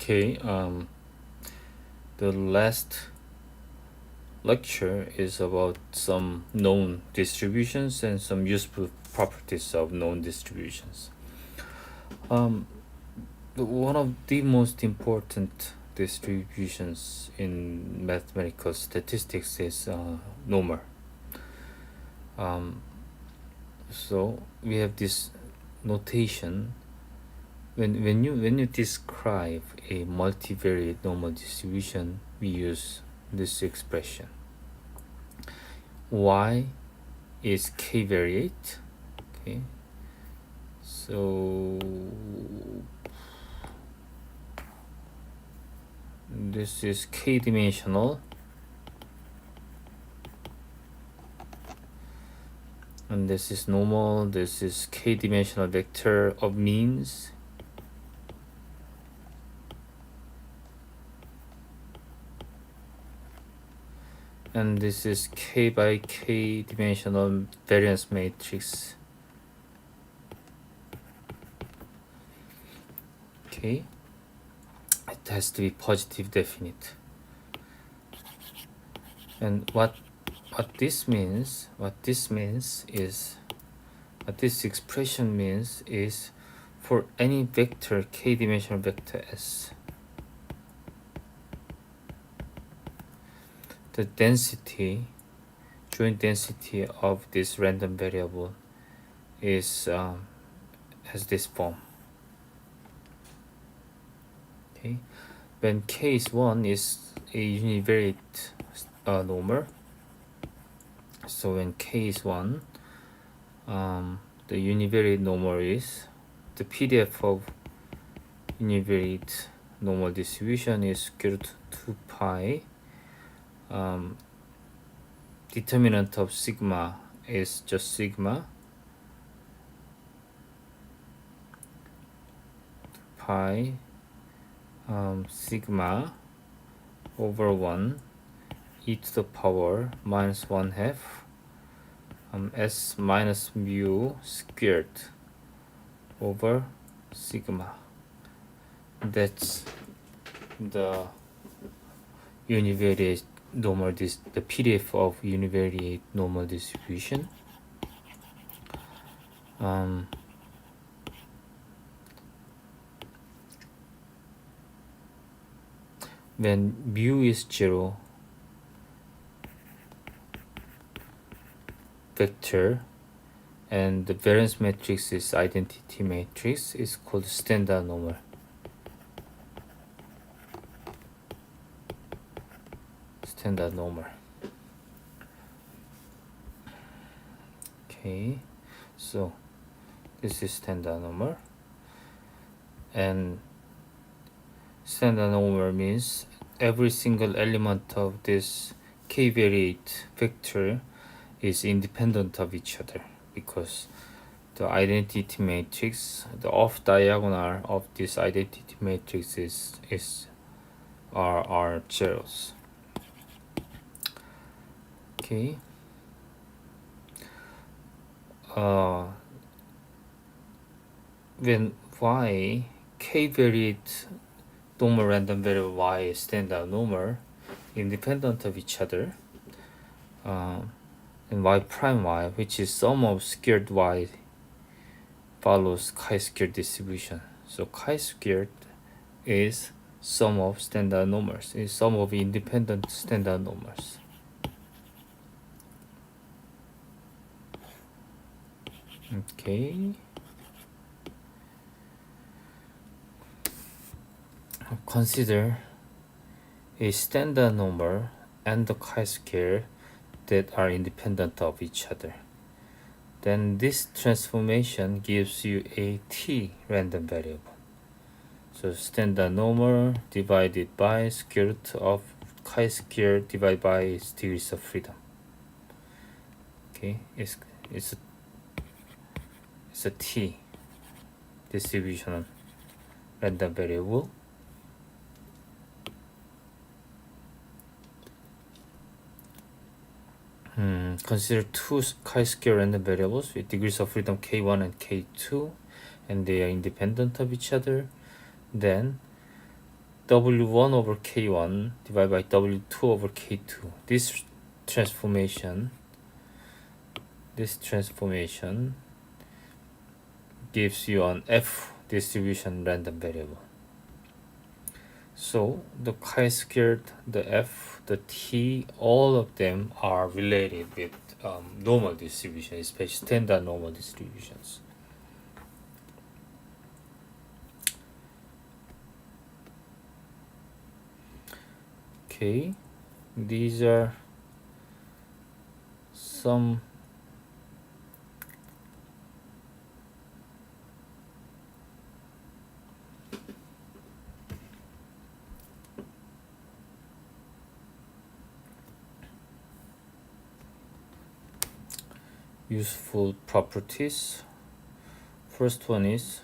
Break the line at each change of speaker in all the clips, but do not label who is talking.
Okay, the last lecture is about some known distributions and some useful properties of known distributions. One of the most important distributions in mathematical statistics is normal. So we have this notation. When you describe a multivariate normal distribution, we use this expression. Y is k-variate. Okay. So this is k-dimensional, and this is normal. This is k-dimensional vector of means. And this is k by k dimensional variance matrix. Okay, it has to be positive definite. And what this expression means is for any vector k dimensional vector S, the density, joint density of this random variable is has this form. Okay, when k is 1 is a univariate normal. So when k is 1, the univariate normal is the PDF of univariate normal distribution is square root 2 pi. Determinant of sigma is just sigma pi sigma over 1 e to the power minus 1/2 s minus mu squared over sigma. That's the univariate normal the PDF of univariate normal distribution. When mu is 0, vector, and the variance matrix is identity matrix, is called standard normal. Standard normal. Okay, so this is standard normal, and standard normal means every single element of this k-variate vector is independent of each other, because the identity matrix, the off diagonal of this identity matrix are zeros. Okay. When y k-variate normal random variable y is standard normal, independent of each other, and y prime y, which is sum of squared y, follows chi-squared distribution. So chi-squared is sum of standard normals, is sum of independent standard normals. Okay. Consider a standard normal and the chi-square that are independent of each other. Then this transformation gives you a t random variable. So standard normal divided by square root of chi-square divided by its degrees of freedom. Okay, it's a t distribution random variable. Consider two chi-square random variables with degrees of freedom k1 and k2, and they are independent of each other. Then w1 over k1 divided by w2 over k2. This transformation gives you an f distribution random variable. So the chi-squared, the f, the t, all of them are related with normal distribution, especially standard normal distributions. Okay, these are some useful properties. First one is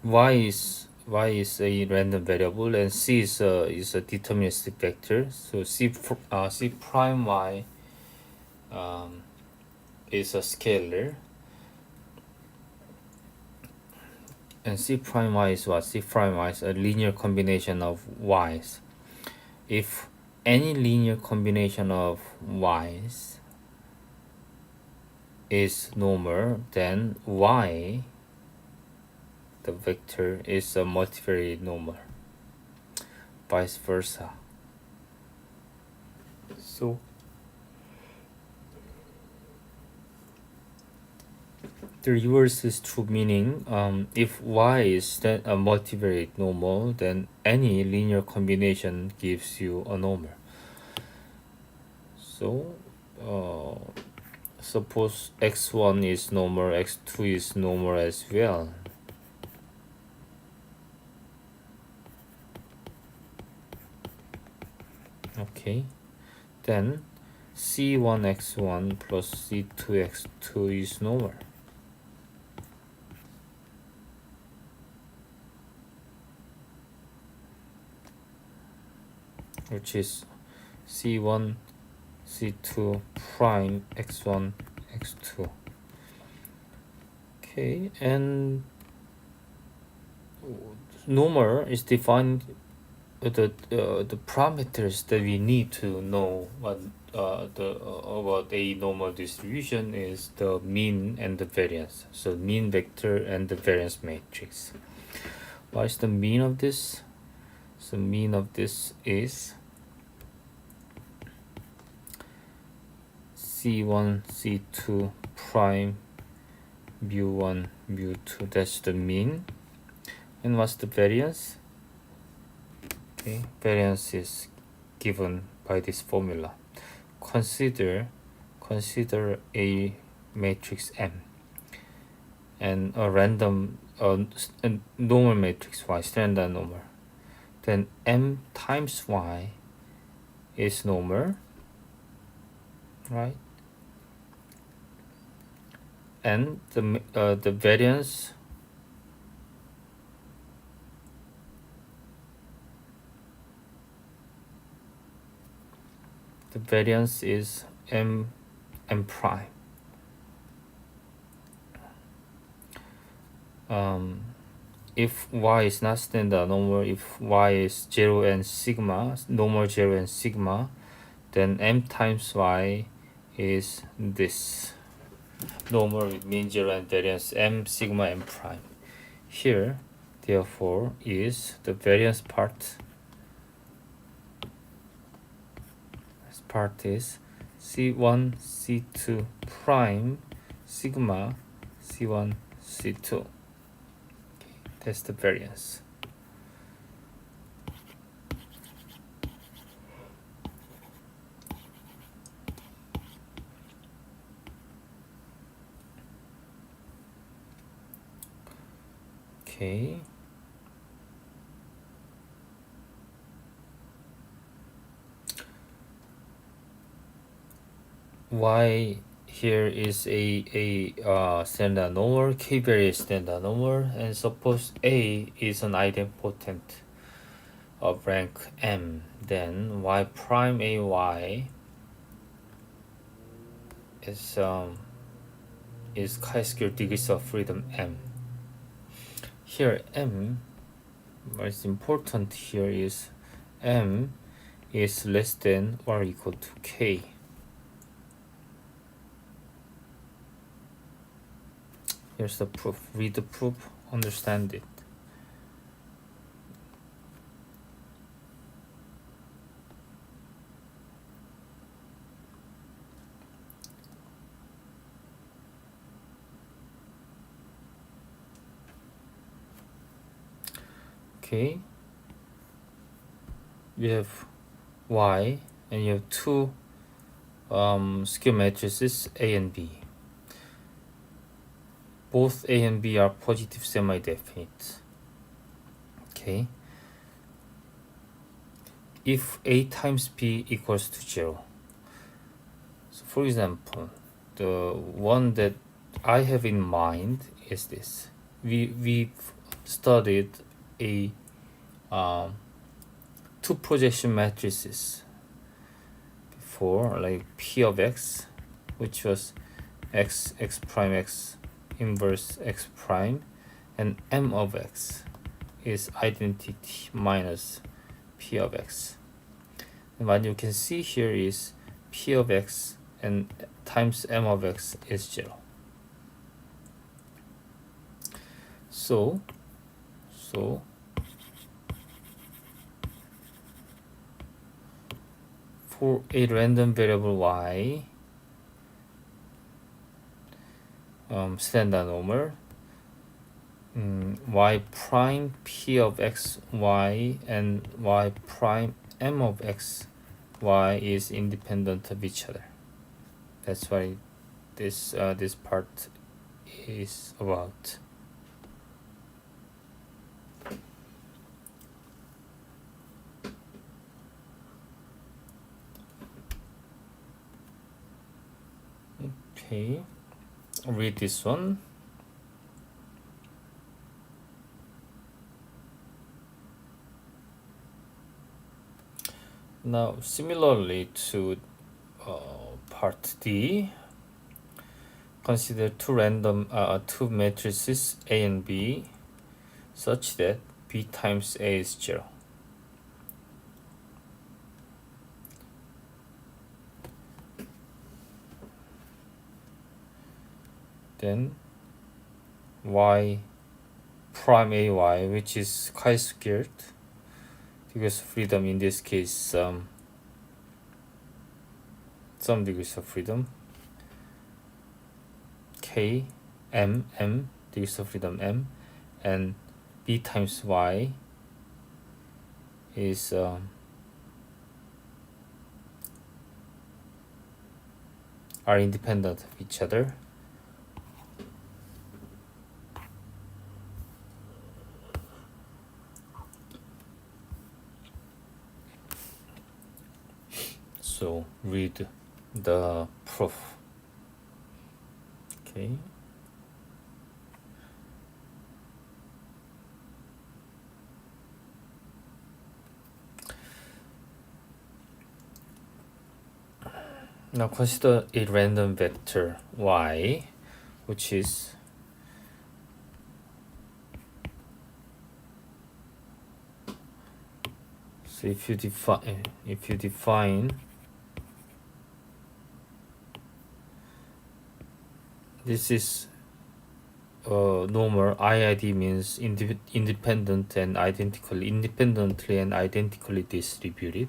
y is a random variable and c is a deterministic vector. So c prime y is a scalar, and c prime y is what? C prime y is a linear combination of y's. If any linear combination of y's is normal, then y, the vector, is a multivariate normal. Vice versa. So the reverse is true, meaning if y is a multivariate normal, then any linear combination gives you a normal. So suppose x1 is normal, x2 is normal as well. Okay, then c1x1 plus c2x2 is normal. Which is c1 c2 prime x1 x2. Okay, and normal is defined the parameters that we need to know what about a normal distribution is the mean and the variance. So mean vector and the variance matrix. What is the mean of this? So mean of this is c1 c2 prime mu1 mu2. That's the mean. And what's the variance? Okay, variance is given by this formula. Consider a matrix M and a random normal matrix Y, standard normal. Then M times Y is normal, right? And the variance is m prime. If y is not standard normal, if y is 0 and sigma, normal 0 and sigma, then m times y is this. Normal with mean 0 and variance m sigma m prime. Here, therefore, is the variance part. This part is c1 c2 prime sigma c1 c2. Okay, that's the variance. Okay. Y here is a standard normal, K various standard normal, and suppose A is an idempotent of rank M, then Y prime AY is is chi-square degrees of freedom m. Here m, what is important here is m is less than or equal to k. Here's the proof. Read the proof, understand it. Okay, you have y and you have two skew matrices A and B. Both A and B are positive semi-definite. Okay, if A times B equals to 0. So for example, the one that I have in mind is this. We've studied a two projection matrices before, like P of X, which was X prime X inverse X prime, and M of X is identity minus P of X. And what you can see here is P of X and times M of X is 0. So for a random variable y, standard normal, y prime P of X y and y prime M of X y is independent of each other. That's why this part is about. Okay, read this one. Now, similarly to part D, consider two matrices A and B such that B times A is 0. Then y prime ay, which is chi-squared degrees of freedom, in this case some degrees of freedom, k m degrees of freedom m, and b times y is are independent of each other. So read the proof. Okay. Now consider a random vector y, which is so if you define this is normal. IID means independently and identically distributed.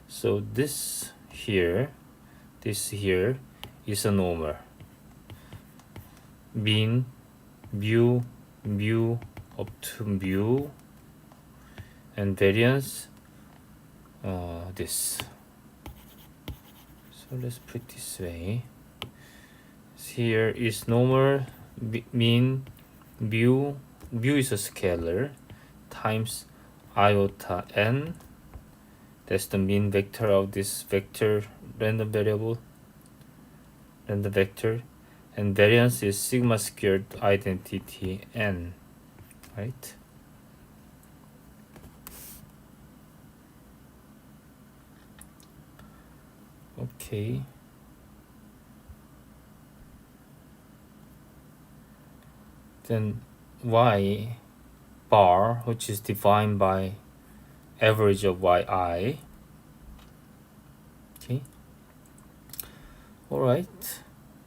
So this here is a normal. Mean mu up to mu, and variance this. So let's put it this way. Here is normal, mean mu is a scalar, times iota n. That's the mean vector of this vector random vector, and variance is sigma squared identity n, right? Okay. then y bar, which is defined by average of yi. Okay. Alright,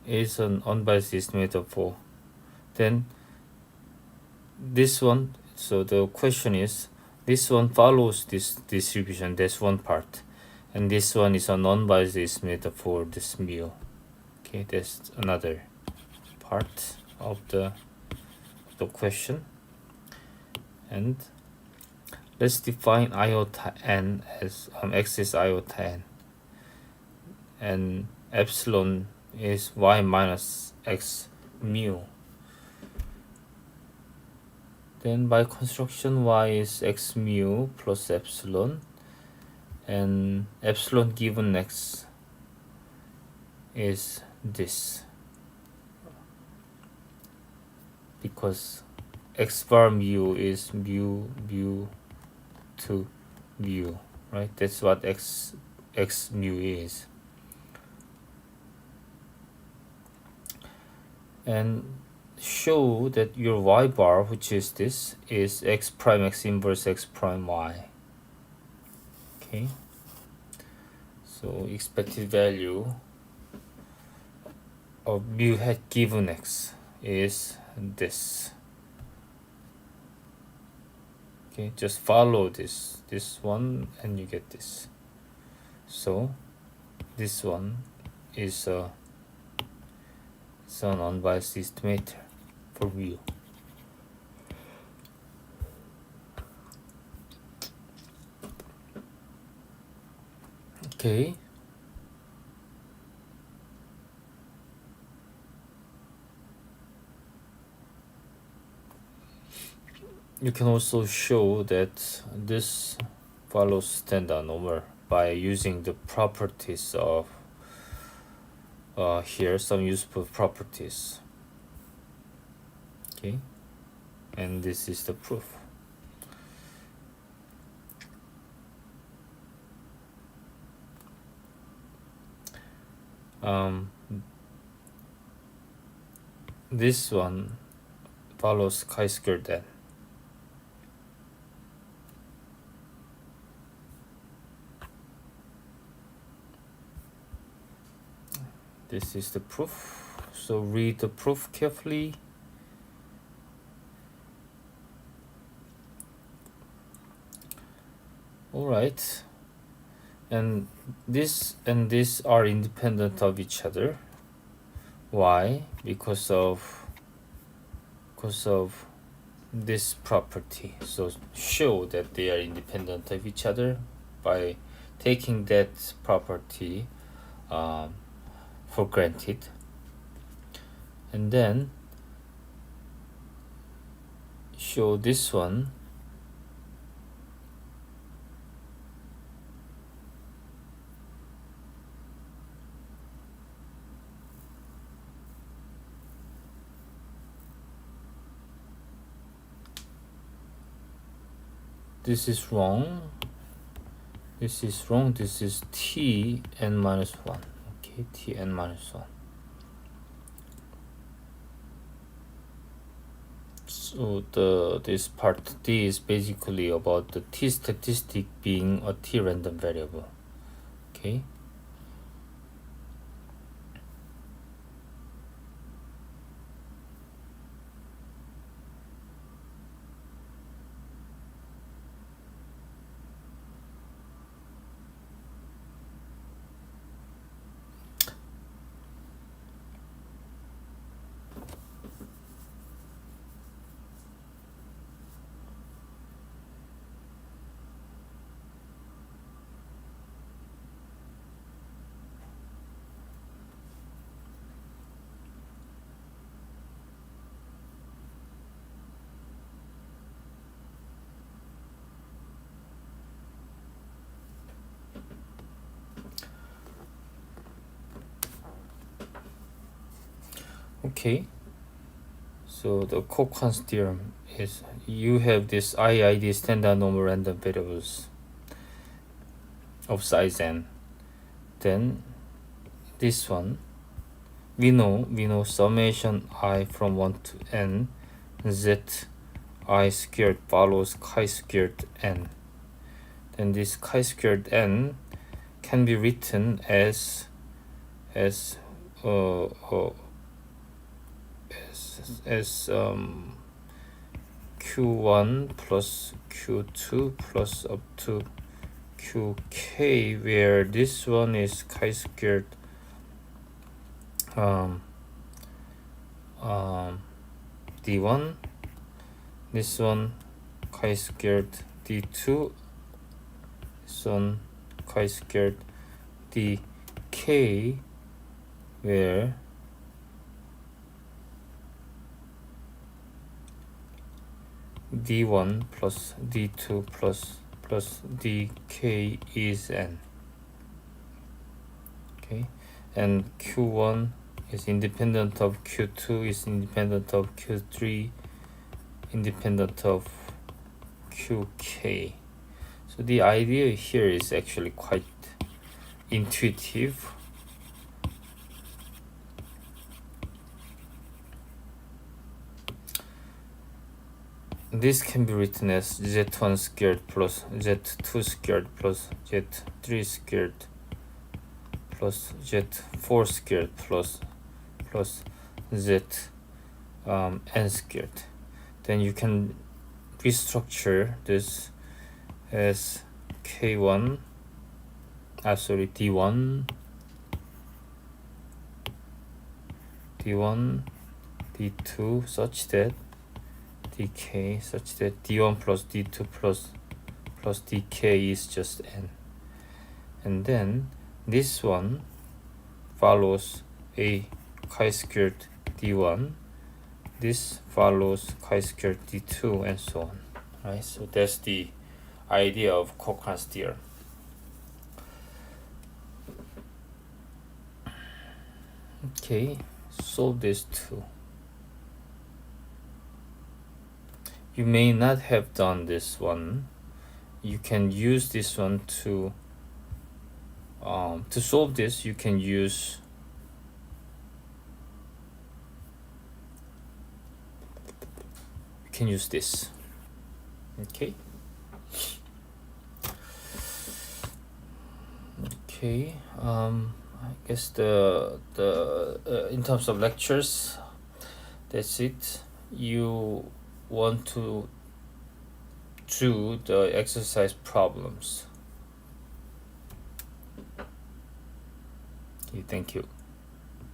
is an unbiased estimator for. Then this one, so the question is, this one follows this distribution, that's one part. And this one is an unbiased estimator for this mu. Okay, that's another part of the question. And let's define iota n as x is iota n, and epsilon is y minus x mu. Then by construction, y is x mu plus epsilon, and epsilon given x is this, because x bar mu is mu to mu, right? That's what x mu is. And show that your y bar, which is this, is x prime x inverse x prime y. Okay, so expected value of mu hat given x is this. Okay, just follow this one and you get this. So this one is an unbiased estimator for mu. Okay. You can also show that this follows standard normal by using the properties of here, some useful properties. Okay, and this is the proof. This one follows chi-squared n. This is the proof, so read the proof carefully. Alright, and this and this are independent of each other. Why? Because of this property. So show that they are independent of each other by taking that property for granted, and then show this one this is wrong, this is wrong, this is t n minus 1. Okay, t n minus 1. So this part D is basically about the t statistic being a t random variable. Okay. Okay, so the Cochlear's theorem is you have this IID standard normal random variables of size n. Then this one we know summation I from 1 to n z I squared follows chi squared n. Then this chi squared n can be written as q1 plus q2 plus up to qk, where this one is chi squared d1, this one chi squared d2, this one chi squared dk, where d1 plus d2 plus dk is n. Okay, and q1 is independent of q2, is independent of q3, independent of qk. So the idea here is actually quite intuitive. This can be written as z1 squared plus z2 squared plus z3 squared plus z4 squared plus z n squared. Then you can restructure this as d1 d2 such that dk such that d1 plus d2 plus dk is just n. And then this one follows a chi squared d1, this follows chi squared d2, and so on. Right, so that's the idea of Cochrane's theorem. Okay, solve this too. You may not have done this one. You can use this one to solve this. You can use this. Okay. Okay. I guess the in terms of lectures, that's it. You want to do the exercise problems. Okay, thank you.